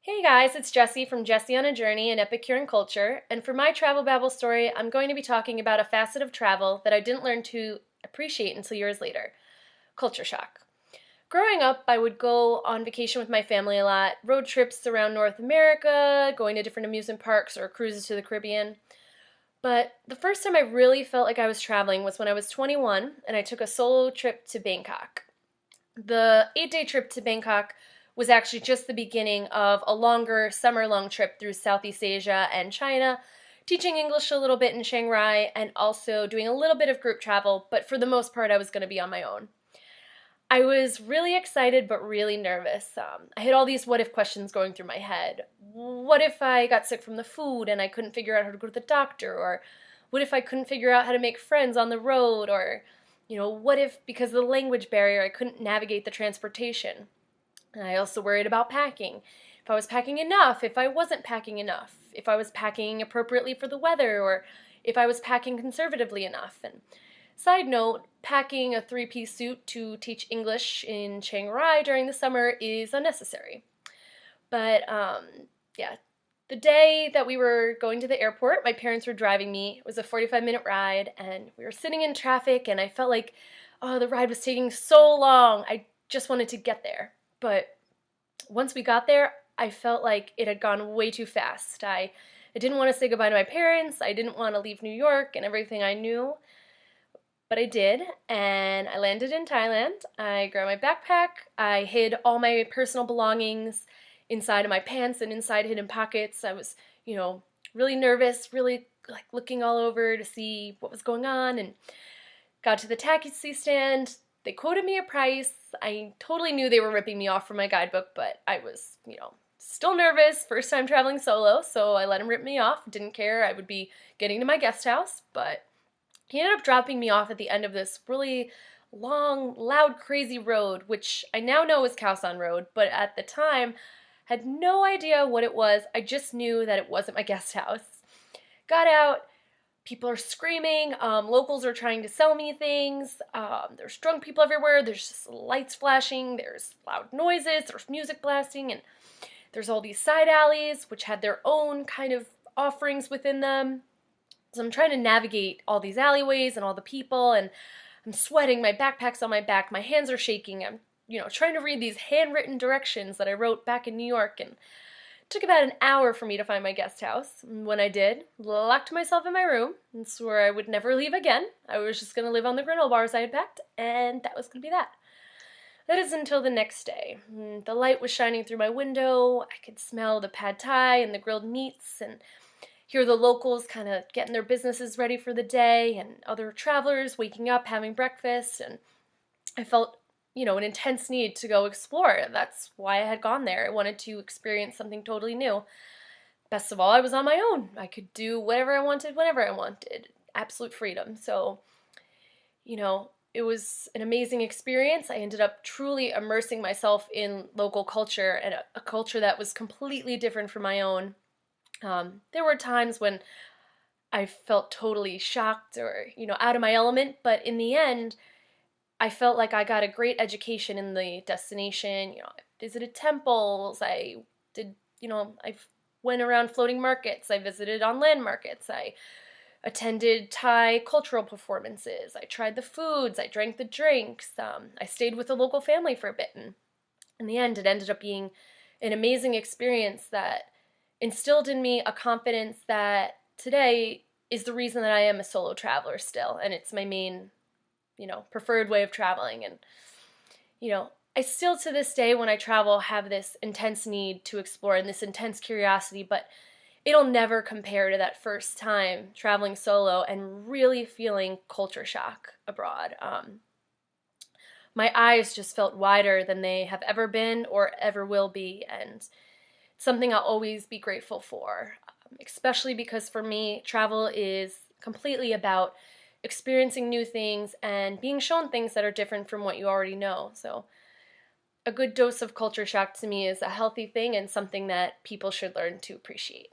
Hey guys, it's Jessie from Jessie on a Journey in Epicure and Culture, and for my travel babble story, I'm going to be talking about a facet of travel that I didn't learn to appreciate until years later: culture shock. Growing up, I would go on vacation with my family a lot, road trips around North America, going to different amusement parks or cruises to the Caribbean. But the first time I really felt like I was traveling was when I was 21 and I took a solo trip to Bangkok. The 8-day trip to Bangkok was actually just the beginning of a longer summer-long trip through Southeast Asia and China, teaching English a little bit in Shanghai and also doing a little bit of group travel, but for the most part I was going to be on my own. I was really excited but really nervous. I had all these what if questions going through my head. What if I got sick from the food and I couldn't figure out how to go to the doctor? Or what if I couldn't figure out how to make friends on the road? Or, what if because of the language barrier I couldn't navigate the transportation? And I also worried about packing. If I was packing enough, if I wasn't packing enough, if I was packing appropriately for the weather, or if I was packing conservatively enough. And side note, packing a three-piece suit to teach English in Chiang Rai during the summer is unnecessary. But yeah, the day that we were going to the airport, my parents were driving me. It was a 45-minute ride, and we were sitting in traffic, and I felt like, oh, the ride was taking so long. I just wanted to get there. But once we got there, I felt like it had gone way too fast. I didn't want to say goodbye to my parents. I didn't want to leave New York and everything I knew. But I did, and I landed in Thailand. I grabbed my backpack. I hid all my personal belongings inside of my pants and inside hidden pockets. I was, really nervous, really like looking all over to see what was going on, and got to the taxi stand. They quoted me a price. I totally knew they were ripping me off from my guidebook, but I was, still nervous, first time traveling solo, so I let him rip me off. Didn't care. I would be getting to my guest house, but he ended up dropping me off at the end of this really long, loud, crazy road, which I now know is Khaosan Road, but at the time had no idea what it was. I just knew that it wasn't my guest house. Got out. People are screaming, locals are trying to sell me things, there's drunk people everywhere, there's just lights flashing, there's loud noises, there's music blasting, and there's all these side alleys which had their own kind of offerings within them. So I'm trying to navigate all these alleyways and all the people, and I'm sweating, my backpack's on my back, my hands are shaking, I'm trying to read these handwritten directions that I wrote back in New York, and took about an hour for me to find my guest house. When I did, locked myself in my room and swore I would never leave again. I was just going to live on the granola bars I had packed, and that was going to be that. That is until the next day. The light was shining through my window. I could smell the pad thai and the grilled meats and hear the locals kind of getting their businesses ready for the day and other travelers waking up, having breakfast, and I felt an intense need to go explore. That's why I had gone there. I wanted to experience something totally new. Best of all, I was on my own. I could do whatever I wanted, whenever I wanted. Absolute freedom. So, it was an amazing experience. I ended up truly immersing myself in local culture and a culture that was completely different from my own. There were times when I felt totally shocked or, out of my element, but in the end, I felt like I got a great education in the destination. I visited temples. I did, I went around floating markets. I visited on land markets. I attended Thai cultural performances. I tried the foods. I drank the drinks. I stayed with a local family for a bit. And in the end, it ended up being an amazing experience that instilled in me a confidence that today is the reason that I am a solo traveler still. And it's my main preferred way of traveling. And, I still to this day when I travel have this intense need to explore and this intense curiosity, but it'll never compare to that first time traveling solo and really feeling culture shock abroad. My eyes just felt wider than they have ever been or ever will be, and something I'll always be grateful for, especially because for me, travel is completely about experiencing new things and being shown things that are different from what you already know. So a good dose of culture shock to me is a healthy thing and something that people should learn to appreciate.